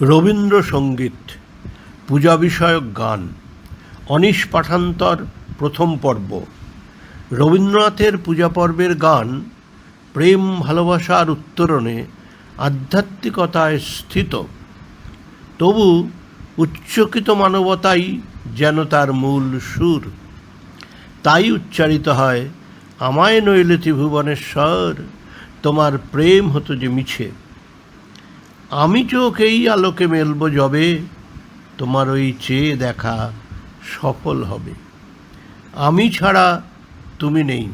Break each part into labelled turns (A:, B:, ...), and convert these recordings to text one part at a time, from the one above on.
A: রবীন্দ্রসঙ্গীত পূজা বিষয়ক গান অনীশ পাঠান্তর প্রথম পর্ব। রবীন্দ্রনাথের পূজা পর্বের গান প্রেম ভালোবাসার উত্তরণে আধ্যাত্মিকতায় স্থিত, তবু উচ্চকিত মানবতাই যেন তার মূল সুর। তাই উচ্চারিত হয়, আমায় নইলে ত্রিভুবনেশ্বর, তোমার প্রেম হতো যে মিছে। আমি চোখ এই আলোকে মেলব যবে, তোমার ওই চেয়ে দেখা সফল হবে। আমি ছাড়া তুমি নেই,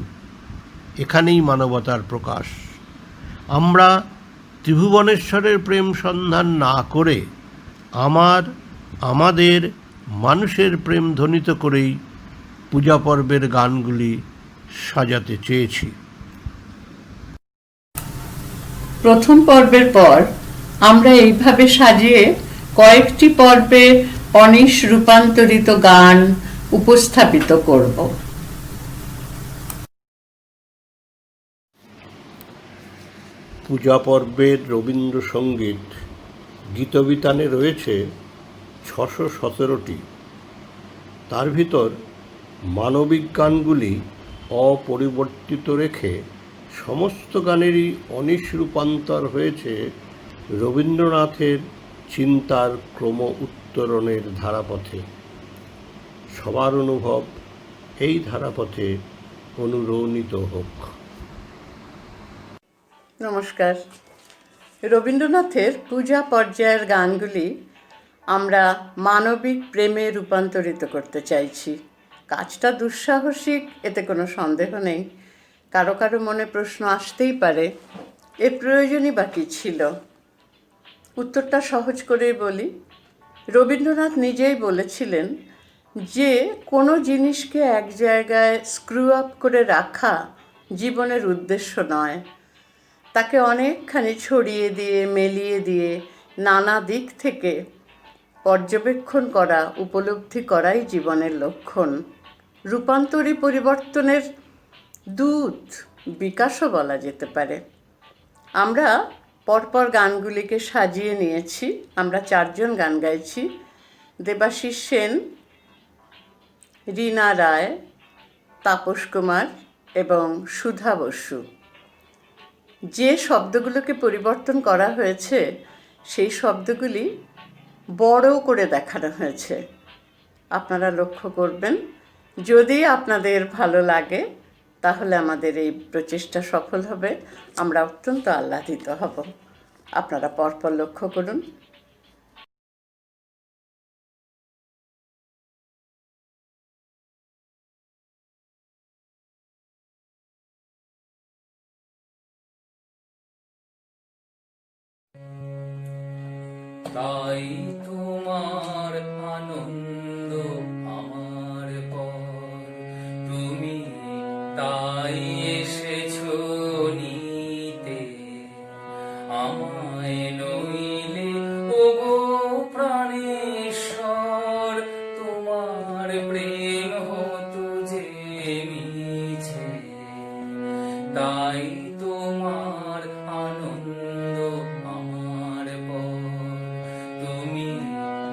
A: এখানেই মানবতার প্রকাশ। আমরা ত্রিভুবনেশ্বরের প্রেম সন্ধান না করে আমাদের মানুষের প্রেম ধ্বনিত করেই পূজা পর্বের গানগুলি সাজাতে চেয়েছি।
B: প্রথম পর্বের পর আমরা এইভাবে সাজিয়ে কয়েকটি পর্বে অনীশ রূপান্তরিত গান উপস্থাপিত করব।
A: পূজা পর্বের রবীন্দ্রসঙ্গীত গীতবিতানে রয়েছে 617টি। তার ভিতর মানবিক গানগুলি অপরিবর্তিত রেখে সমস্ত গানেরই অনীশ রূপান্তর হয়েছে রবীন্দ্রনাথের চিন্তার ক্রম উত্তরণের ধারাপথে। সবার অনুভব এই ধারাপথে অনুরণিত হোক।
B: নমস্কার। রবীন্দ্রনাথের পূজা পর্যায়ের গানগুলি আমরা মানবিক প্রেমে রূপান্তরিত করতে চাইছি। কাজটা দুঃসাহসিক, এতে কোনো সন্দেহ নেই। কারো কারো মনে প্রশ্ন আসতেই পারে, এর প্রয়োজনই বা কী ছিল? উত্তরটা সহজ করেই বলি। রবীন্দ্রনাথ নিজেই বলেছিলেন যে কোনো জিনিসকে এক জায়গায় স্ক্রু আপ করে রাখা জীবনের উদ্দেশ্য নয়। তাকে অনেকখানি ছড়িয়ে দিয়ে, মেলিয়ে দিয়ে, নানা দিক থেকে পর্যবেক্ষণ করা, উপলব্ধি করাই জীবনের লক্ষণ। রূপান্তরী পরিবর্তনের দূত, বিকাশও বলা যেতে পারে। আমরা পরপর গানগুলিকে সাজিয়ে নিয়েছি। আমরা 4 জন গান গাইছি: দেবাশিস সেন, রীনা রায়, তাপস কুমার এবং সুধা বসু। যে শব্দগুলোকে পরিবর্তন করা হয়েছে সেই শব্দগুলি বড় করে দেখানো হয়েছে। আপনারা লক্ষ্য করবেন। যদি আপনাদের ভালো লাগে তাহলে আমাদের এই প্রচেষ্টা সফল হবে, আমরা অত্যন্ত আহ্লাদিত হব। আপনারা পরপর লক্ষ্য করুন।
C: তাই তোমার আনন্দ আমার পর, তুমি তাই এসেছো নিতে আমায় নইলে ওগো প্রাণেশ্বর, তোমার প্রেম হতো যে মিছে। তাই তোমার আনন্দ আমার পর, তুমি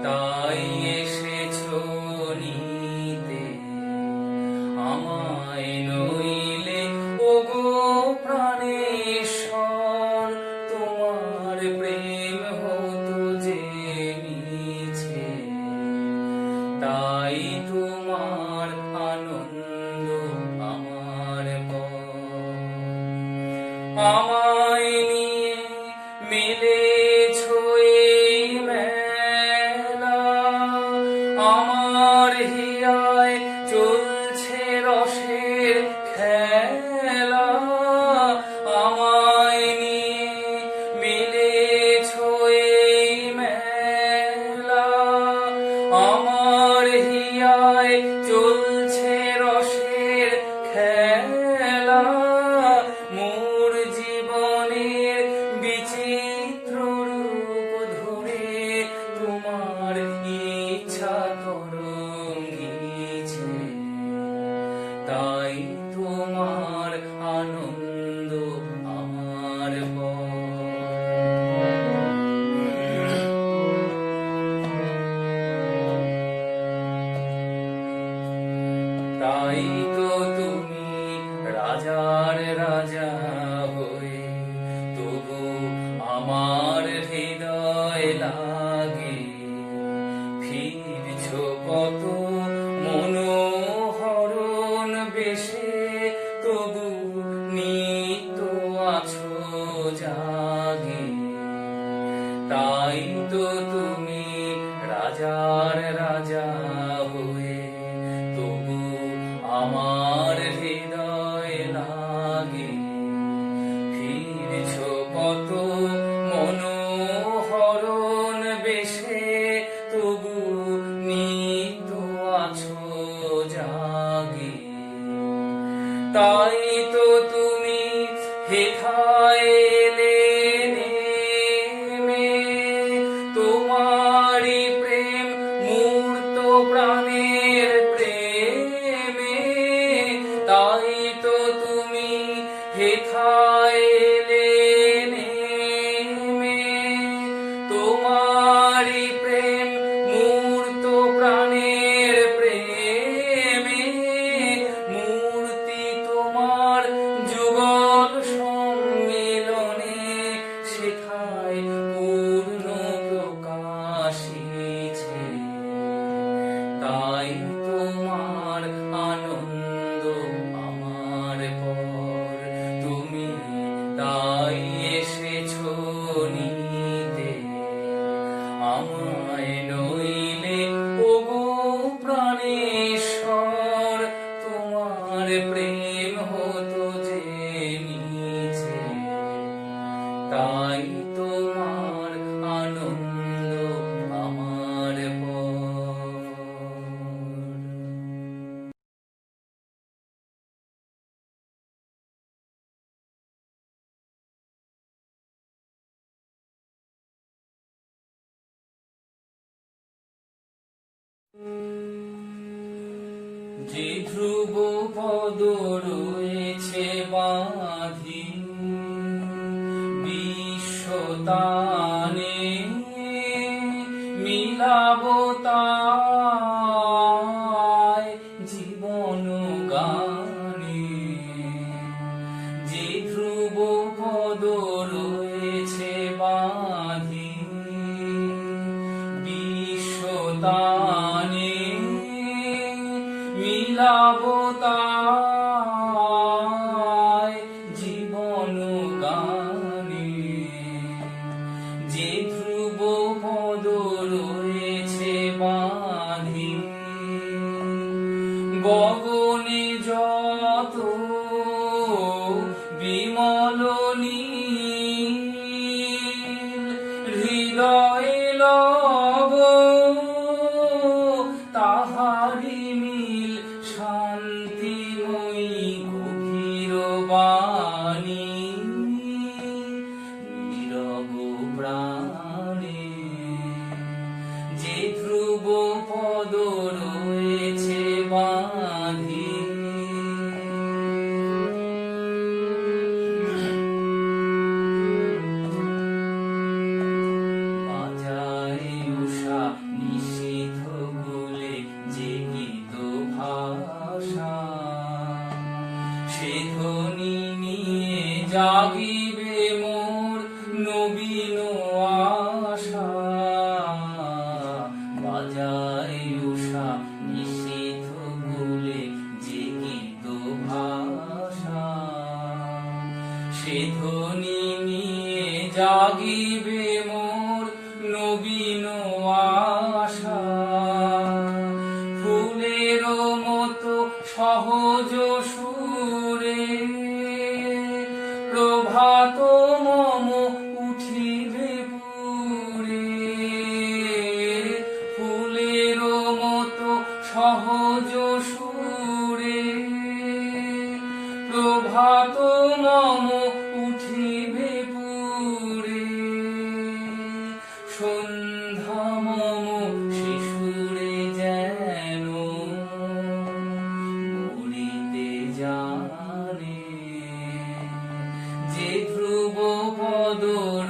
C: তাই এসেছো নিতে আমায় নইলে ওগো প্রাণেশ্বর, তোমার প্রেম হতো যে মিছে। তাই তোমার আনন্দ আমার পর। আমায় নিয়ে মিলেছো এই মেলা, আমার হিয়ায় চলছে রসের খেলা। আমায় নিয়ে মিলেছো এই মেলা, আমার হিয়ায় চলছে রসের খেলা। মোর জীবনের বিচিত্র তাই তো তুমি রাজার রাজা হয়ে তবু আমার হৃদয় লাগে ফিরছ কত মনোহরণ বেশে তবু নিত্য আছো জাগে তাই তো তুমি হেথায় এলে নেমে তোমারই প্রেম মূর্ত প্রাণের প্রেমে তাই তো তুমি হেথায় এলে নেমে তোমারই প্রেম মূর্ত প্রাণের প্রেমে মূর্তি তোমার যুগল সম্মিলনে সেথায় পূর্ণ প্রকাশিছে তাই তোমার আনন্দ আমার পর তুমি তাই এসেছো নিতে আমায় নইলে ওগো প্রাণেশ্বর তোমার প্রেম হতো যে নিচে তাই তোমার আনন্দ আমার পর যে ধ্রুব পদ রয়েছে বাঁধি বিশ্বতানে মিলাবো তাই জীবন গানে যে ধ্রুব পদ রয়েছে বাঁধি বিশ্বতানে মিলাবো তাই জীবন গানে যে ধ্রুব পদ রয়েছে বাঁধি গগনে যত বিমল নীল হৃদয়ে লব তাহারি মিল শান্তিময়ী গভীর বাণী নীরব প্রাণে যে ধ্রুব পদ রয়েছে বাঁধি বাজায় উষা নিশীথ গুলে যে গীত ভাষা সে ধ্বনি নিয়ে জাগিবে মোর নবীন আশা বাজায় উষা নিশীথ গুলে যে গীত ভাষা সে ধ্বনি নিয়ে জাগিবে মোর নবীন আশা ফুলের মতো সহজ সুরে প্রভাত মম উঠিবে পুরে ফুলের মতো সহজ সুরে প্রভাত মম উঠিবে পুরে সন্ধ্যা মম শিশুরে যেন মরিতে জানে যে ধ্রুব পদ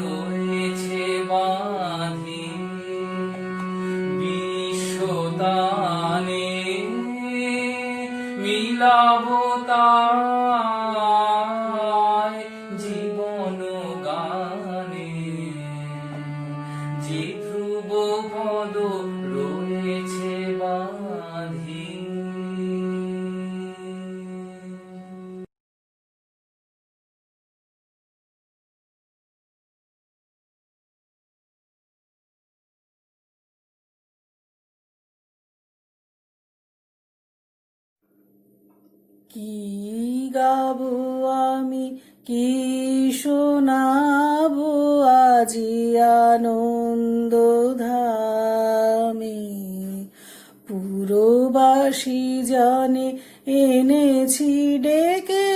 C: রয়েছে বাঁধি বিশ্বতানে মিলাবো তাই জীবন গানে যে ধ্রুব পদ রয়েছে বাঁধি
D: কি গাবো আমি, কি শোনাবো আজি আনন্দ ধামে। পুরবাসী জানে এনেছি ডেকে,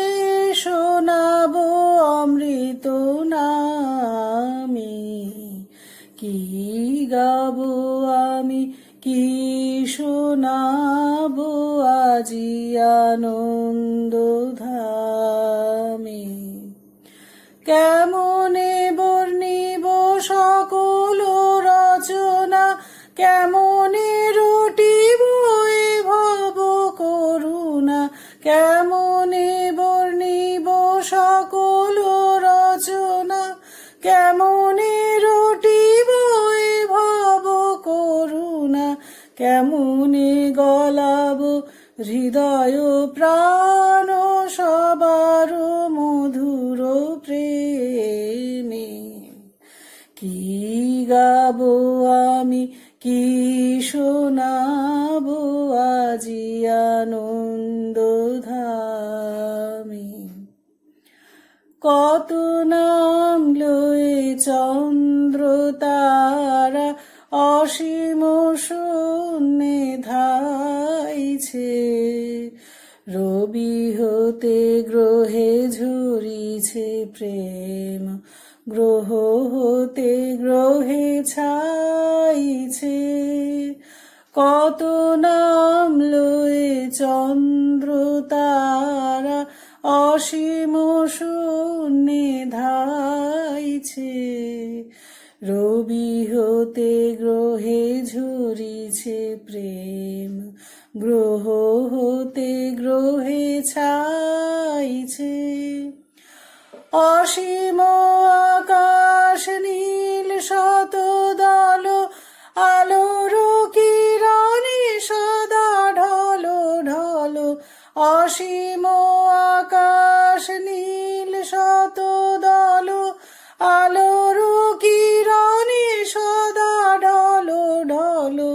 D: শোনাবো অমৃত নামে। কি গাবো আমি, কি শোনাবো আজি আনন্দ ধামে। কেমনে বর্ণিব সকল রচনা, কেমনে রটিব এ ভব করুণা। কেমনে বর্ণিব সকল রচনা, কেমনে রটিব এ ভব করুণা। কেমনে গলাবো হৃদয় প্রাণ সবার মধুর প্রেমে। কি গাবো আমি, কি শোনাবো আজি আনন্দ ধামে। কত নাম লয়ে চন্দ্র তারা অসীম শূন্যে ধাইছে। রবি হতে গ্রহে ঝরিছে প্রেম, গ্রহ হতে গ্রহে ছাইছে। কত নাম লয়ে চন্দ্র তারা অসীম শূন্যে ধাইছে। রবি হতে গ্রহে ঝরিছে প্রেম, গ্রহ হতে গ্রহে ছাইছে। অসীম আকাশ নীল শত দল, আলোর কিরণে সদা ঢলো ঢলো। অসীম আকাশ নীল শত দল, আলোর কিরণে সদা ঢলো ঢলো।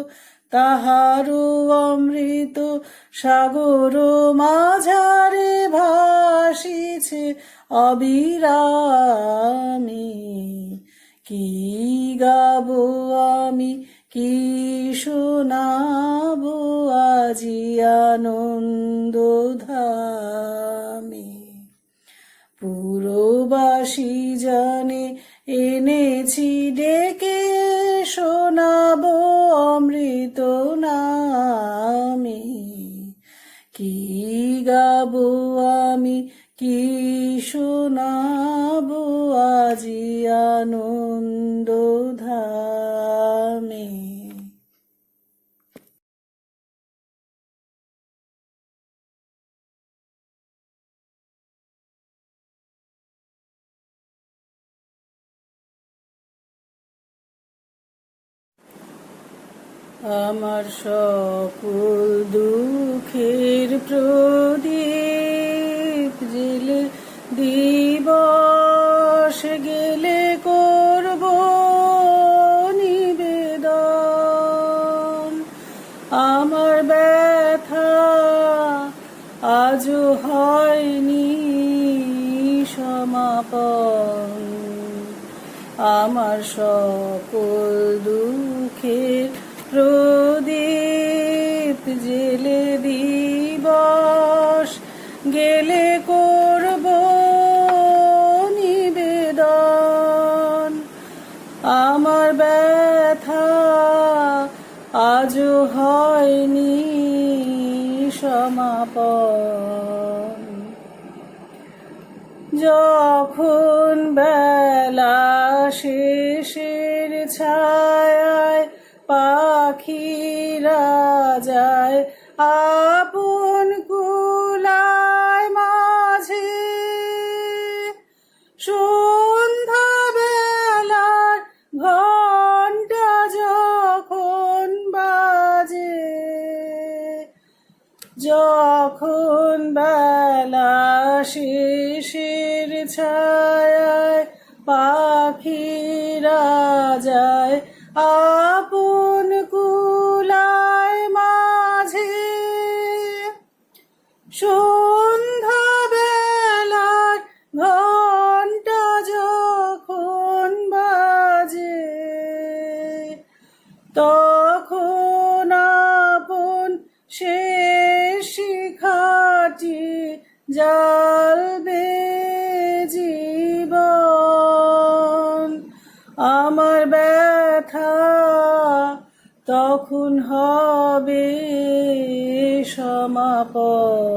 D: তাহারও অমৃত সাগর মাঝারে ভাসিছে অবিরামে। কি গাবো আমি, কি শোনাবো আজি আনন্দ ধামে। পুরবাসী জানে এনেছি ডেকে, শোনাবো অমৃত নামে। কি গাবো আমি, কি শোনাবো আজি আনন্দ ধামে। আমার সকল দুঃখের প্রদীপ জেলে দিবস গেলে করব নিবেদন। আমার ব্যথা আজও হয়নি সমাপন। আমার সকল দুঃখের প্রদীপ জেলে দিবস গেলে করব নিবেদন। আমার ব্যথা আজও হয়নি সমাপন। যখন বেলা শেষের ছায়ায় পাখিরা যায় আপন কুলায় মাঝে, সন্ধ্যা বেলার ঘণ্টা যখন বাজে, যখন বেলা শেষের ছায়ায় পাখিরা যায় আপন কুলায় মাঝে, তখন আপন সে শিখাটি জ্বালবে জীবন। আমার ব্যথা তখন হবে সমাপন।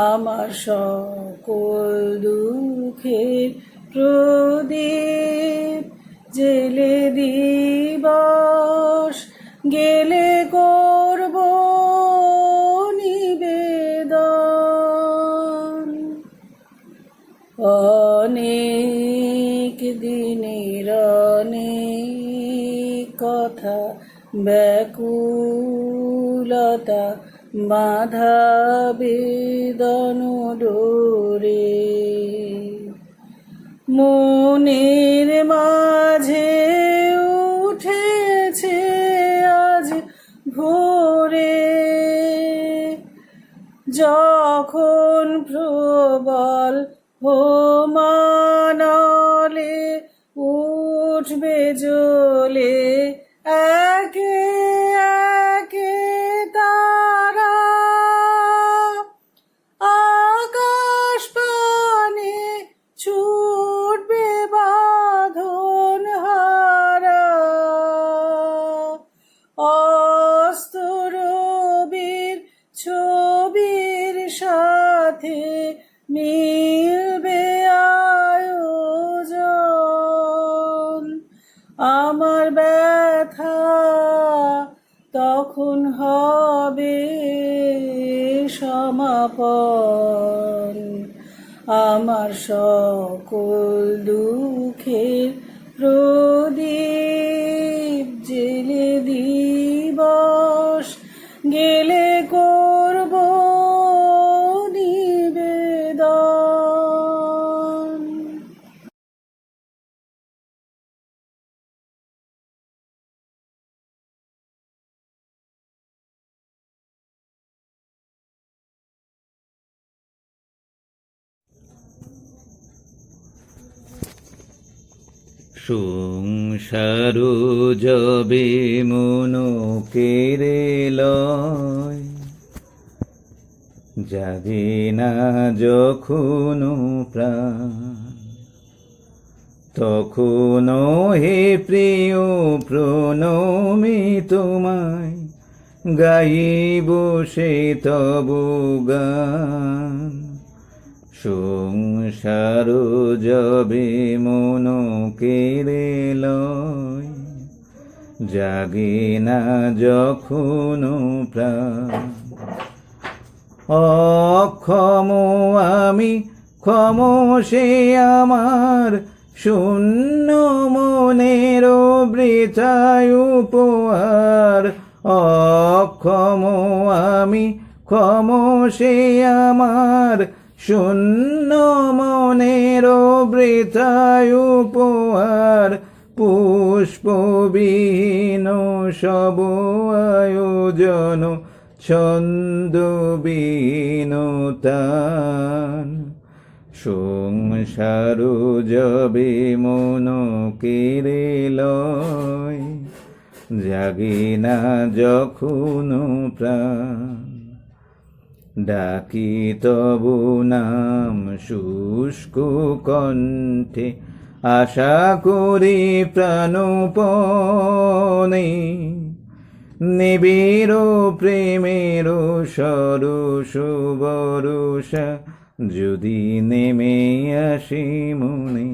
D: আমার সকল দুঃখের প্রদীপ জেলে দিবস গেলে করব নিবেদন। অনেক দিনের অনেক কথা ব্যাকুলতা বাঁধা বেদন ডোরে মনের মাঝে উঠেছে আজ ভোরে। যখন প্রবল হোমানলে উঠবে জ্বলে একে একে তারা, আকাশ পানে ছুটবে বাঁধন হারা। অস্ত রবির ছবির সাথে মিলবে আয়োজন। আমার ব্যথা তখন হবে সমাপন। আমার সকল দুঃখের প্রদীপ জেলে দিবস গেলে করব নিবেদন।
C: সংসার যবে মন কেড়ে লয়, যাবে না যখন প্রাণ, তখন হে প্রিয় প্রণমে তোমায় গাইব সে তব গান। সংসার যবে মন কেড়ে লয়, জাগে না যখন প্রাণ, অক্ষম আমি ক্ষম সে আমার শূন্য মনের বৃথায় উপহার। অক্ষম আমি ক্ষম সে আমার শূন্য মনের বৃথায় উপহার। পুষ্পবিহীন সব আয়োজন ছন্দবিহীন তান। সংসার যবে মন কেড়ে লয়, জাগে না যখন প্রাণ, ডাকি তবু নাম শুষ্ক কণ্ঠে আশা করি প্রাণপণে। নিবিড় প্রেমের সরস বরষা যদি নেমে আসে মনে,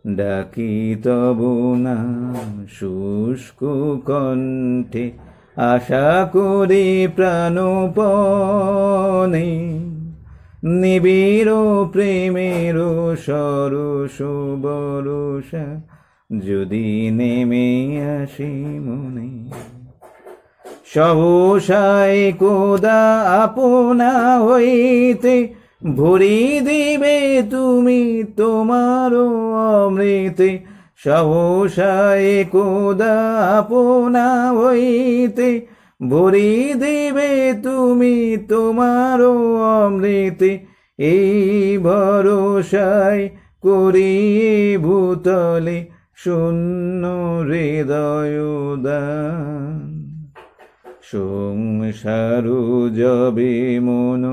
C: ডাকি তবু নাম শুষ্ক কণ্ঠে আশা করি প্রাণপণে। নিবিড় প্রেমের সরস বরষা যদি নেমে আসে মনে। সহসায় কোদা আপনা হইতে ভরি দিবে তুমি তোমার অমৃতে। সহসায় কোদা আপনা হইতে ভরি দিবে তুমি তোমার অমৃতে। এই ভরসায় করি ভূতলে শূন্য হৃদয় দান। সংসার যবে মন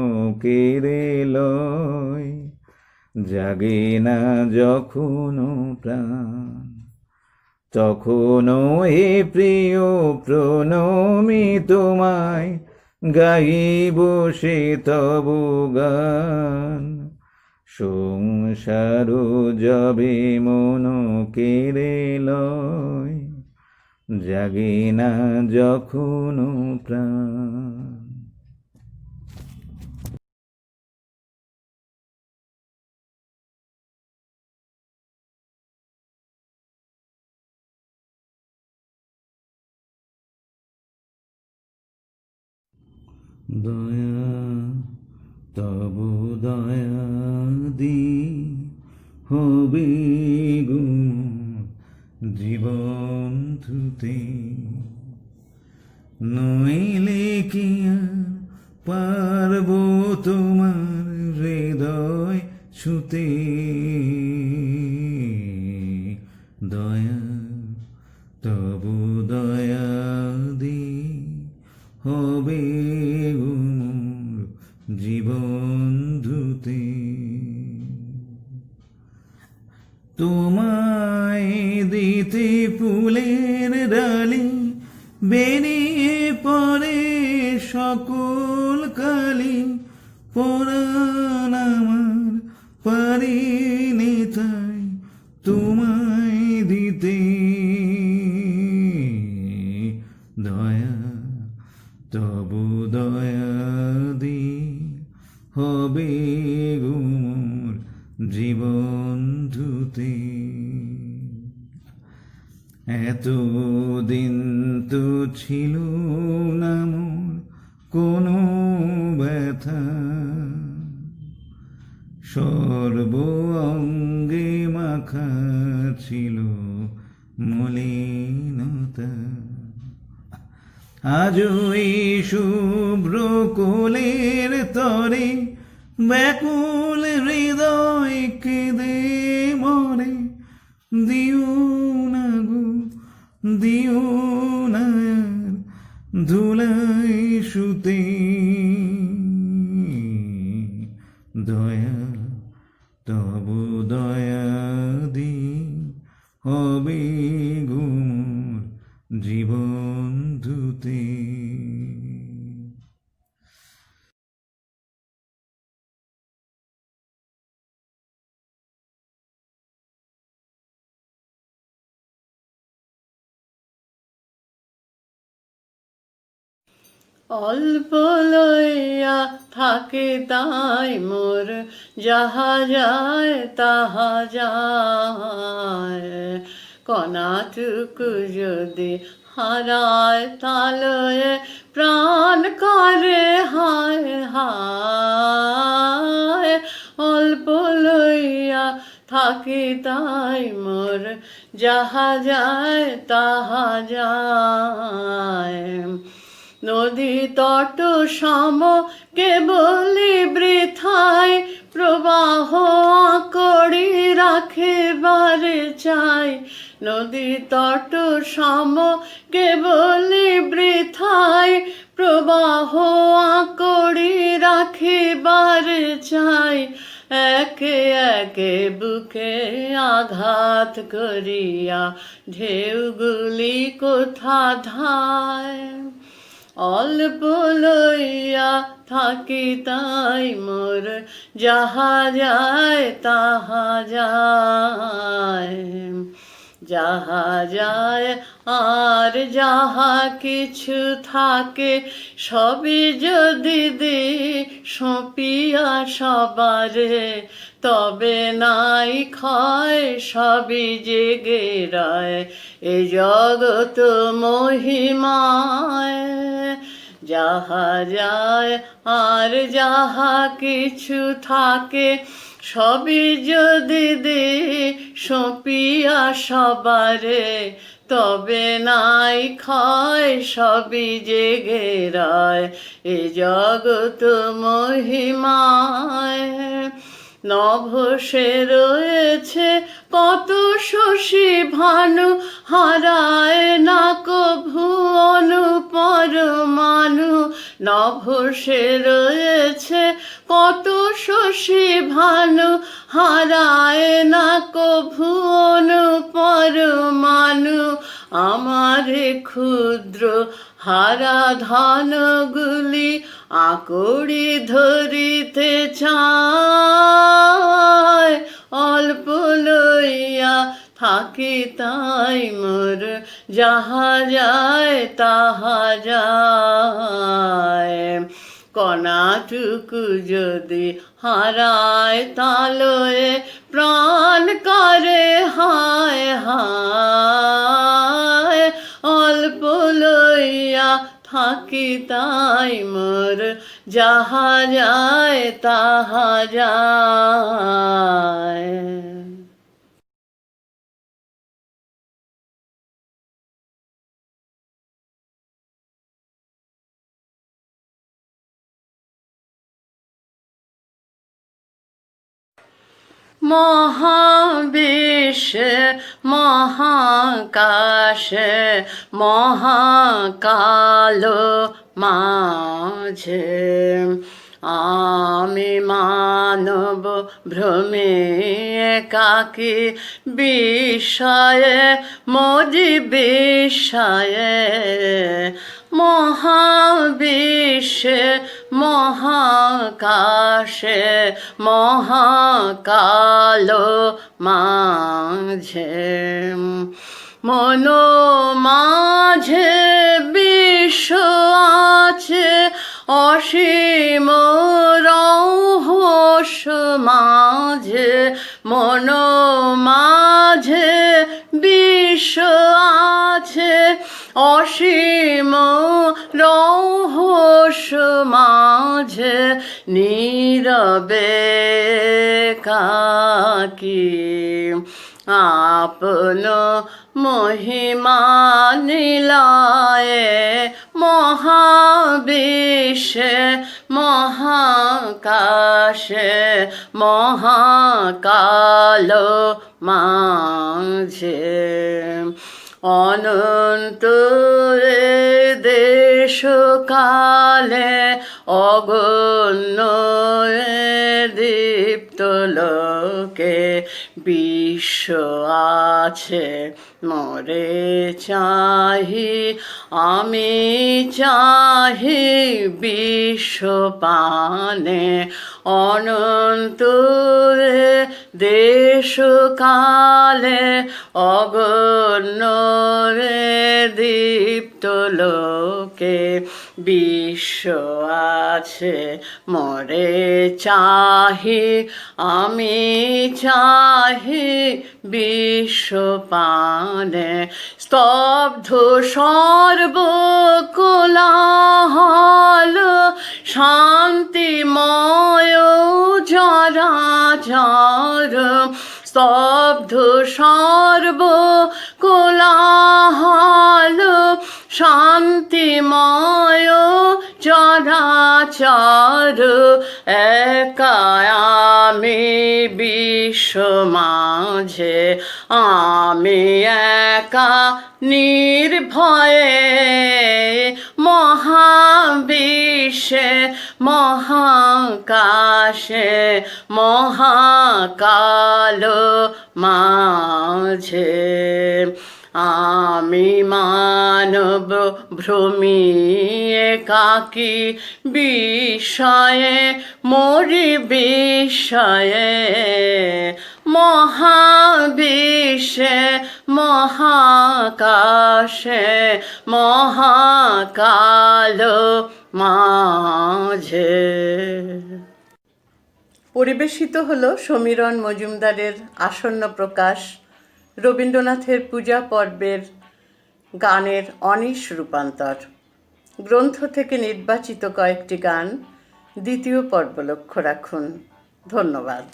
C: কেড়ে লয়, জাগে না যখন প্রাণ, তখনও হে প্রিয় প্রণমি তোমায়, গাইব সে তব গান। সংসার যবে মন কেড়ে লয়, জাগে না যখন প্রাণ। দয়া তব দয়া দি হবে গো জীবন ধুতে, নইলে কি আর পারব তোমার হৃদয় ছুতে। দয়া তব দয়া দি হবে গো জীবন ধুতে। তোমায় দিতে ফুলের ডালি, বেরিয়ে পড়ে সকল কালি, পরাণ আমার পারিনি তাই তোমায় দিতে। দয়া তব দয়া দি হবে গো মোর জীবন ধুতে। এতদিন তো ছিল না মোর কোনো ব্যথা, সর্ব অঙ্গে মাখা ছিল মলিনতা। আজ এই শুভ্র কোলের তরে ব্যাকুল হৃদয় কেঁদে মরে। দিও না গো দিও না আর ধুলাই শুতে। দয়া তব দয়া দি হবে গো মোর জীবন ধুতে।
B: অল্প লইয়া থাকে তাই মোর, যাহা যায় তাহা যায়। কণাটুকু যদি হারায় তালয়ে প্রাণ করে হায় হায়। অল্প লইয়া থাকি তাই মোর, যাহা যায় তাহা যায়। নদী তট সম কেবলি বৃথায়, প্রবাহ করি রাখিবারে চাই। নদী তট সম কেবলি বৃথায়, প্রবাহ করি রাখিবারে চাই। একে একে বুকে আঘাত করিয়া ঢেউগুলি কোথা ধায়। অল্প লইয়া থাকি তাই মোর, যাহা যায় তাহা যায়। যাহা যায় আর যাহা কিছু থাকে, সবই যদি দি সঁপিয়া সবারে, তবে নাই ক্ষয় সবই জেগে রয় এ জগৎ মহিমায়। যাহা যায় আর যাহা কিছু থাকে, সবই যদি দে সঁপিয়া সবারে, তবে নাই ক্ষয় সবই জেগে রয় এ জগৎ মহিমায়। নভসে রয়েছে কত শশী ভানু হারায় না কভু অনুপরমাণু নভসে রয়েছে কত শশী ভানু হারায় না কভু অনুপরমাণু আমারে ক্ষুদ্র হারা ধনগুলি আকড়ি ধরিতে চায় অল্প লইয়া থাকি তাই মোর যাহা যায় তাহা যায় কণাটুকু যদি হারায় তালয়ে প্রাণ করে হায় হায় অল্প লইয়া থাকি তাই মোর যাহা যায় তাহা যায়। মহাবিশ্বে মহাকাশে মহাকালো মাঝে আমি মানব ভ্রমে একাকী বিষয়ে মোদি বিষয়ে মহাবিশ্বে মহাকাশে মহাকালো মাঝে মনো মাঝে বিশ্ব আছে অসীম রহস্য মাঝে মনো মাঝে বিশ্ব আছে অসীম রহস্য মাঝে নীরবে কাকি আপন মহিমা নিলয়ে মহাবিশ্বে মহাকাশে মহাকালো মাঝে অনন্তরে দেশ কালে অগণ্য দীপ্ত লোকে বিশ্ব আছে মরে চাহি আমি চাহি বিশ্ব পানে অনন্তরে দেশ কালে অগণ্য দীপ্ত লোকে বিশ্ব আছে মরে চাহি আমি চাহি বিশ্ব পানে স্তব্ধ সর্বকোলাহল শান্তিময় চরাচর স্তব্ধ সর্বকোলাহল শান্তিময় চরাচর একা আমি বিশ্ব মাঝে আমি একা নির্ভয়ে মহাবিশ্বে মহাকাশে মহাকালো মাঝে আমি মানব ভ্রমি একাকী বিষয়ে মরি বিষয়ে মহাবিশ্বে মহাকাশে মহাকালো মাঝে। পরিবেশিত হলো সমীরণ মজুমদারের আসন্ন প্রকাশ রবীন্দ্রনাথের পূজা পর্বের গানের অনিশ রূপান্তর। গ্রন্থ থেকে নির্বাচিত কয়েকটি গান দ্বিতীয় পর্ব লক্ষ্য রাখুন। ধন্যবাদ।